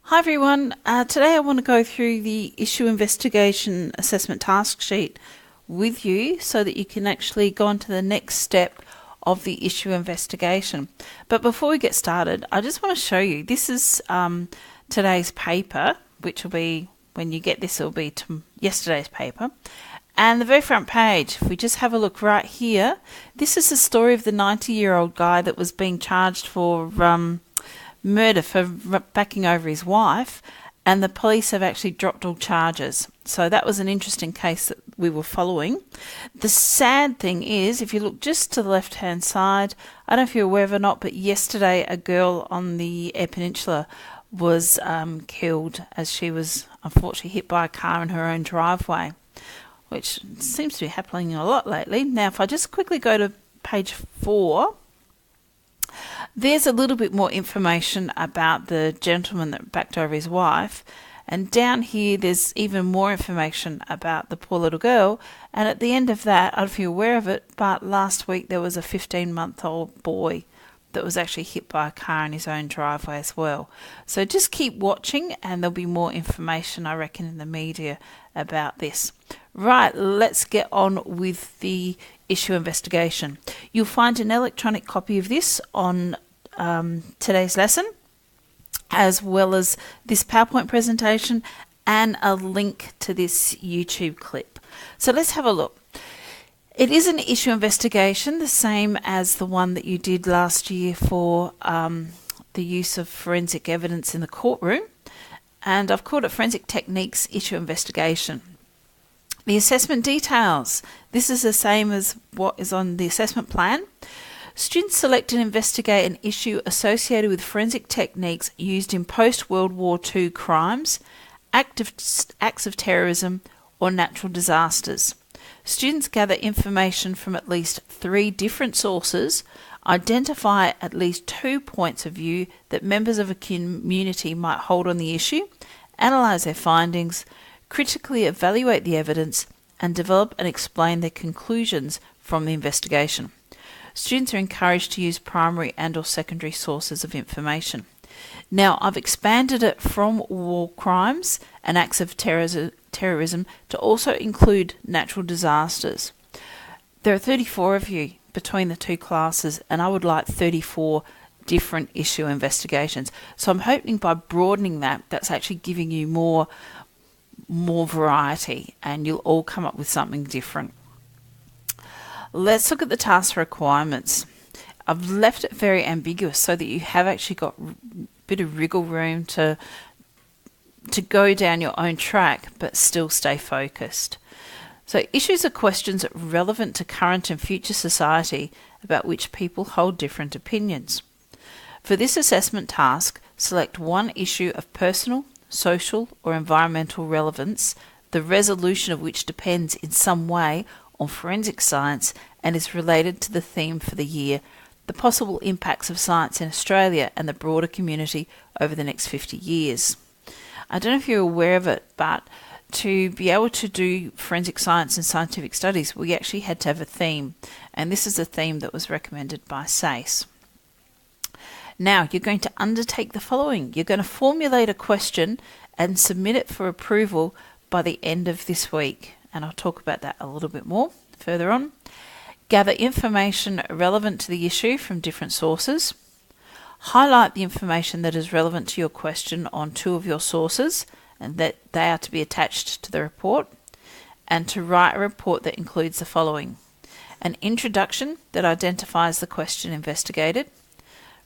Hi everyone, today I want to go through the issue investigation assessment task sheet with you so that you can actually go on to the next step of the issue investigation. But before we get started, I just want to show you, this is today's paper, which will be, when you get this, it will be yesterday's paper. And the very front page, if we just have a look right here, this is the story of the 90-year-old guy that was being charged for murder for backing over his wife, and the police have actually dropped all charges. So that was an interesting case that we were following. The sad thing is, if you look just to the left-hand side, I don't know if you're aware of it or not, but yesterday a girl on the Eyre Peninsula was killed as she was unfortunately hit by a car in her own driveway, which seems to be happening a lot lately. Now, if I just quickly go to page 4, there's a little bit more information about the gentleman that backed over his wife. And down here, there's even more information about the poor little girl. And at the end of that, I don't know if you're aware of it, but last week there was a 15-month-old boy that was actually hit by a car in his own driveway as well. So just keep watching and there'll be more information, I reckon, in the media about this. Right, let's get on with the issue investigation. You'll find an electronic copy of this on today's lesson, as well as this PowerPoint presentation and a link to this YouTube clip. So let's have a look. It is an issue investigation, the same as the one that you did last year for the use of forensic evidence in the courtroom, and I've called it Forensic Techniques Issue Investigation. The assessment details. This is the same as what is on the assessment plan. Students select and investigate an issue associated with forensic techniques used in post-World War II crimes, acts of terrorism, or natural disasters. Students gather information from at least 3 different sources, identify at least 2 points of view that members of a community might hold on the issue, analyse their findings, critically evaluate the evidence, and develop and explain their conclusions from the investigation. Students are encouraged to use primary and/or secondary sources of information. Now, I've expanded it from war crimes and acts of terrorism to also include natural disasters. There are 34 of you between the 2 classes, and I would like 34 different issue investigations. So I'm hoping by broadening that, that's actually giving you more variety, and you'll all come up with something different. Let's look at the task requirements. I've left it very ambiguous so that you have actually got a bit of wriggle room to go down your own track but still stay focused. So issues are questions relevant to current and future society about which people hold different opinions. For this assessment task, select one issue of personal, social or environmental relevance, the resolution of which depends in some way on forensic science and is related to the theme for the year, the possible impacts of science in Australia and the broader community over the next 50 years. I don't know if you're aware of it, but to be able to do forensic science and scientific studies, we actually had to have a theme, and this is a theme that was recommended by SACE. Now, you're going to undertake the following. You're going to formulate a question and submit it for approval by the end of this week, and I'll talk about that a little bit more further on. Gather information relevant to the issue from different sources. Highlight the information that is relevant to your question on 2 of your sources, and that they are to be attached to the report. And to write a report that includes the following: an introduction that identifies the question investigated,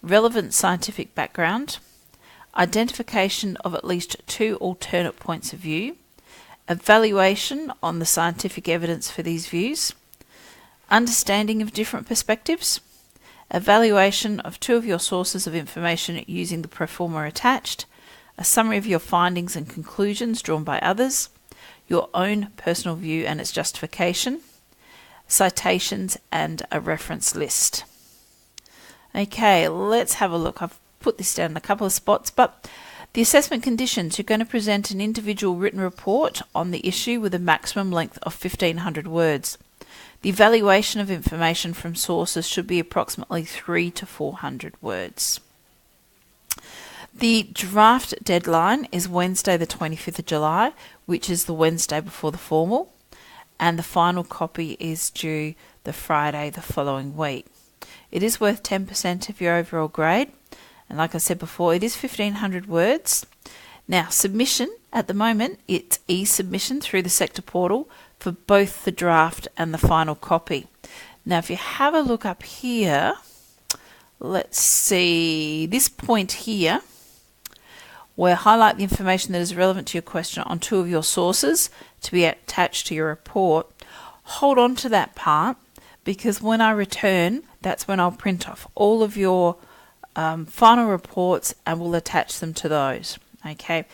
relevant scientific background, identification of at least 2 alternate points of view, evaluation on the scientific evidence for these views, understanding of different perspectives, evaluation of 2 of your sources of information using the pro forma attached, a summary of your findings and conclusions drawn by others, your own personal view and its justification, citations, and a reference list. Okay, let's have a look. I've put this down in a couple of spots, but the assessment conditions, you're going to present an individual written report on the issue with a maximum length of 1,500 words. The evaluation of information from sources should be approximately 300 to 400 words. The draft deadline is Wednesday the 25th of July, which is the Wednesday before the formal, and the final copy is due the Friday the following week. It is worth 10% of your overall grade, and like I said before, it is 1,500 words. Now, submission, at the moment, it's e-submission through the sector portal for both the draft and the final copy. Now, if you have a look up here, let's see, this point here, where highlight the information that is relevant to your question on 2 of your sources to be attached to your report, hold on to that part, because when I return, that's when I'll print off all of your final reports and we'll attach them to those. Okay,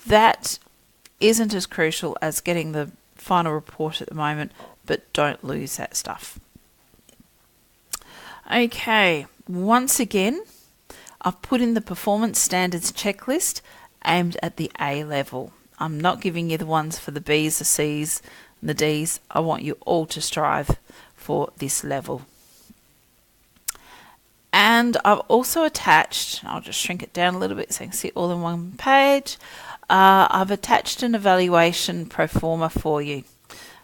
that isn't as crucial as getting the final report at the moment, but don't lose that stuff. Okay, once again, I've put in the performance standards checklist aimed at the A level. I'm not giving you the ones for the Bs, the Cs, and the Ds. I want you all to strive for this level. And I've also attached, I'll just shrink it down a little bit so you can see it all in one page. I've attached an evaluation pro forma for you.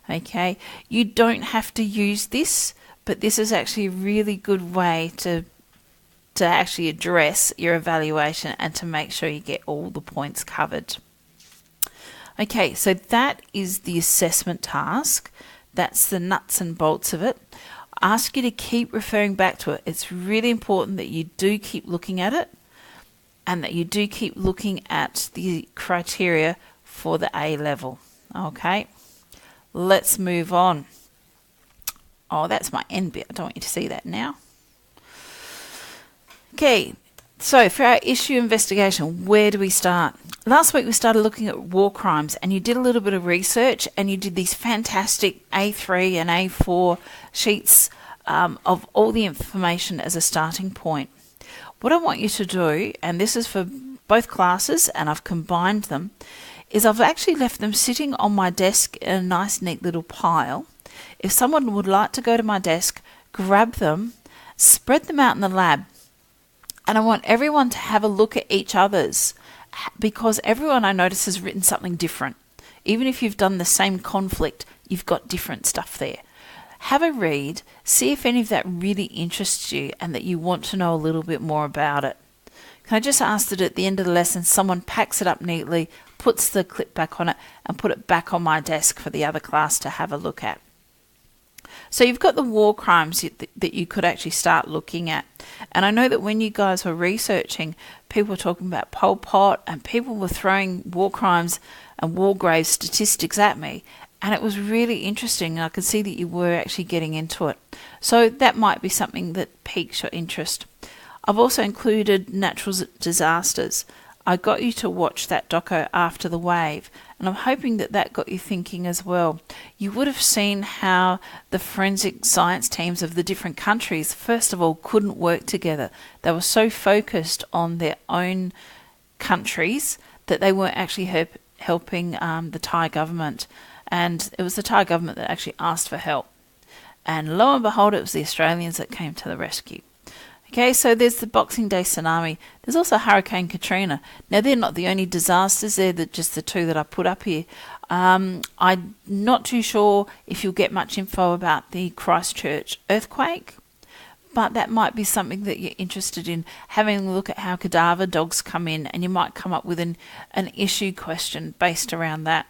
Okay, you don't have to use this, but this is actually a really good way to actually address your evaluation and to make sure you get all the points covered. Okay, so that is the assessment task. That's the nuts and bolts of it. I ask you to keep referring back to it. It's really important that you do keep looking at it and that you do keep looking at the criteria for the A level. Okay, let's move on. Oh, that's my end bit. I don't want you to see that now. Okay, so for our issue investigation, where do we start? Last week we started looking at war crimes, and you did a little bit of research and you did these fantastic A3 and A4 sheets of all the information as a starting point. What I want you to do, and this is for both classes and I've combined them, is I've actually left them sitting on my desk in a nice neat little pile. If someone would like to go to my desk, grab them, spread them out in the lab. And I want everyone to have a look at each other's, because everyone I notice has written something different. Even if you've done the same conflict, you've got different stuff there. Have a read, see if any of that really interests you and that you want to know a little bit more about it. Can I just ask that at the end of the lesson, someone packs it up neatly, puts the clip back on it and put it back on my desk for the other class to have a look at. So you've got the war crimes that you could actually start looking at. And I know that when you guys were researching, people were talking about Pol Pot and people were throwing war crimes and war grave statistics at me. And it was really interesting. And I could see that you were actually getting into it. So that might be something that piques your interest. I've also included natural disasters. I got you to watch that doco After the Wave, and I'm hoping that that got you thinking as well. You would have seen how the forensic science teams of the different countries, first of all, couldn't work together. They were so focused on their own countries that they weren't actually helping the Thai government. And it was the Thai government that actually asked for help. And lo and behold, it was the Australians that came to the rescue. Okay, so there's the Boxing Day tsunami. There's also Hurricane Katrina. Now, they're not the only disasters. They're just the 2 that I put up here. I'm not too sure if you'll get much info about the Christchurch earthquake, but that might be something that you're interested in, having a look at how cadaver dogs come in, and you might come up with an issue question based around that.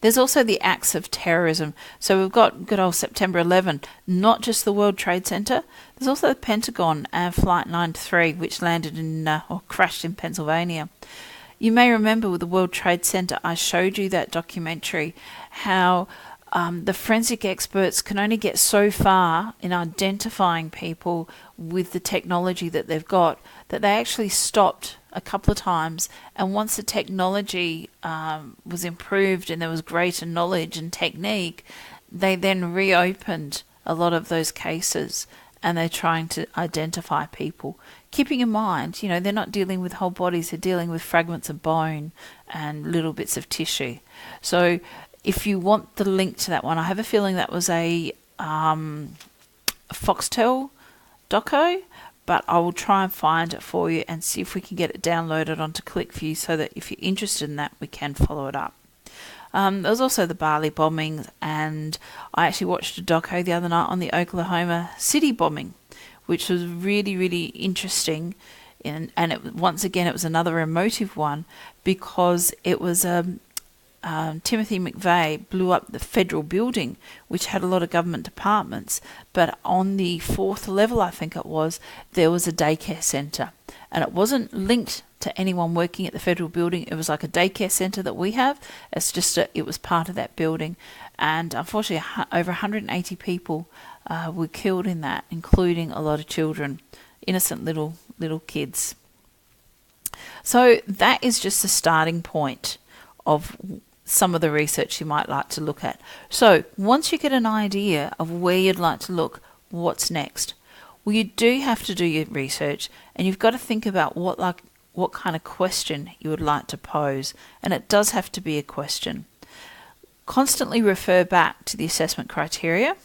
There's also the acts of terrorism. So we've got good old September 11, not just the World Trade Center. There's also the Pentagon and Flight 93, which landed or crashed in Pennsylvania. You may remember with the World Trade Center, I showed you that documentary, how the forensic experts can only get so far in identifying people with the technology that they've got, that they actually stopped a couple of times, and once the technology was improved and there was greater knowledge and technique, they then reopened a lot of those cases and they're trying to identify people. Keeping in mind, they're not dealing with whole bodies, they're dealing with fragments of bone and little bits of tissue. So if you want the link to that one, I have a feeling that was a Foxtel doco, but I will try and find it for you and see if we can get it downloaded onto ClickView so that if you're interested in that, we can follow it up. There was also the Bali bombing, and I actually watched a doco the other night on the Oklahoma City bombing, which was really, really interesting. And once again, it was another emotive one because it was Timothy McVeigh blew up the federal building, which had a lot of government departments, but on the 4th level, I think it was, there was a daycare centre, and it wasn't linked to anyone working at the federal building. It was like a daycare centre that we have. It's just it was part of that building, and unfortunately, over 180 people were killed in that, including a lot of children, innocent little kids. So that is just a starting point of some of the research you might like to look at. So once you get an idea of where you'd like to look, what's next? Well, you do have to do your research, and you've got to think about what kind of question you would like to pose, and it does have to be a question. Constantly refer back to the assessment criteria,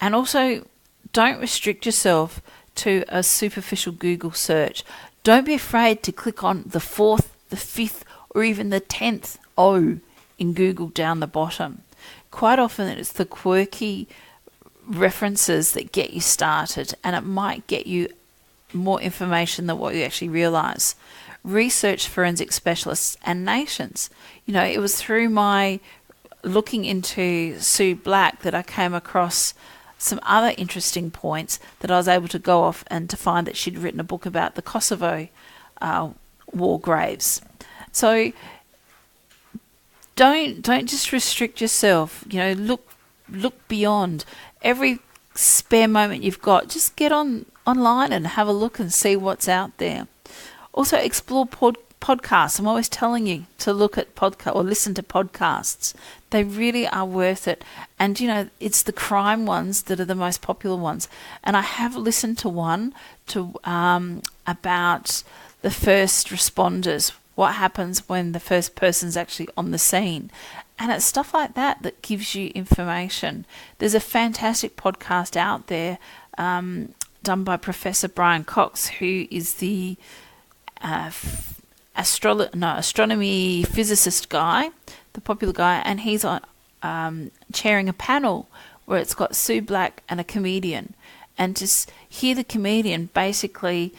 and also don't restrict yourself to a superficial Google search. Don't be afraid to click on the 4th, the 5th, or even the 10th O in Google down the bottom. Quite often it's the quirky references that get you started, and it might get you more information than what you actually realise. Research forensic specialists and nations. It was through my looking into Sue Black that I came across some other interesting points that I was able to go off and to find that she'd written a book about the Kosovo war graves. So don't just restrict yourself. Look beyond. Every spare moment you've got, just get online and have a look and see what's out there. Also, explore podcasts. I'm always telling you to look at podcast or listen to podcasts. They really are worth it. And it's the crime ones that are the most popular ones. And I have listened to one about the first responders. What happens when the first person's actually on the scene? And it's stuff like that gives you information. There's a fantastic podcast out there done by Professor Brian Cox, who is the astronomy physicist guy, the popular guy, and he's chairing a panel where it's got Sue Black and a comedian. And to hear the comedian basically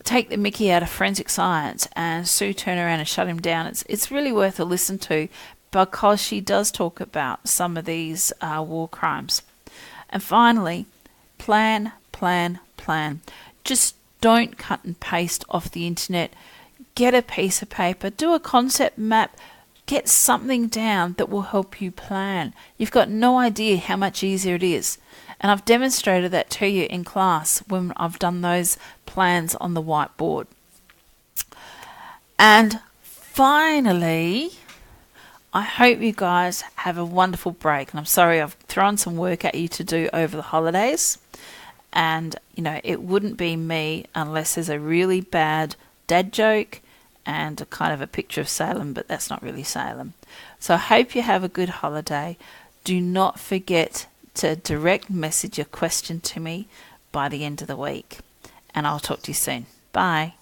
take the mickey out of forensic science and Sue turn around and shut him down, it's really worth a listen to, because she does talk about some of these war crimes. And finally, plan. Just don't cut and paste off the internet. Get a piece of paper, do a concept map, get something down that will help you plan. You've got no idea how much easier it is. And I've demonstrated that to you in class when I've done those plans on the whiteboard. And finally, I hope you guys have a wonderful break. And I'm sorry I've thrown some work at you to do over the holidays. And, it wouldn't be me unless there's a really bad dad joke and a kind of a picture of Salem, but that's not really Salem. So I hope you have a good holiday. Do not forget to direct message your question to me by the end of the week. And I'll talk to you soon. Bye.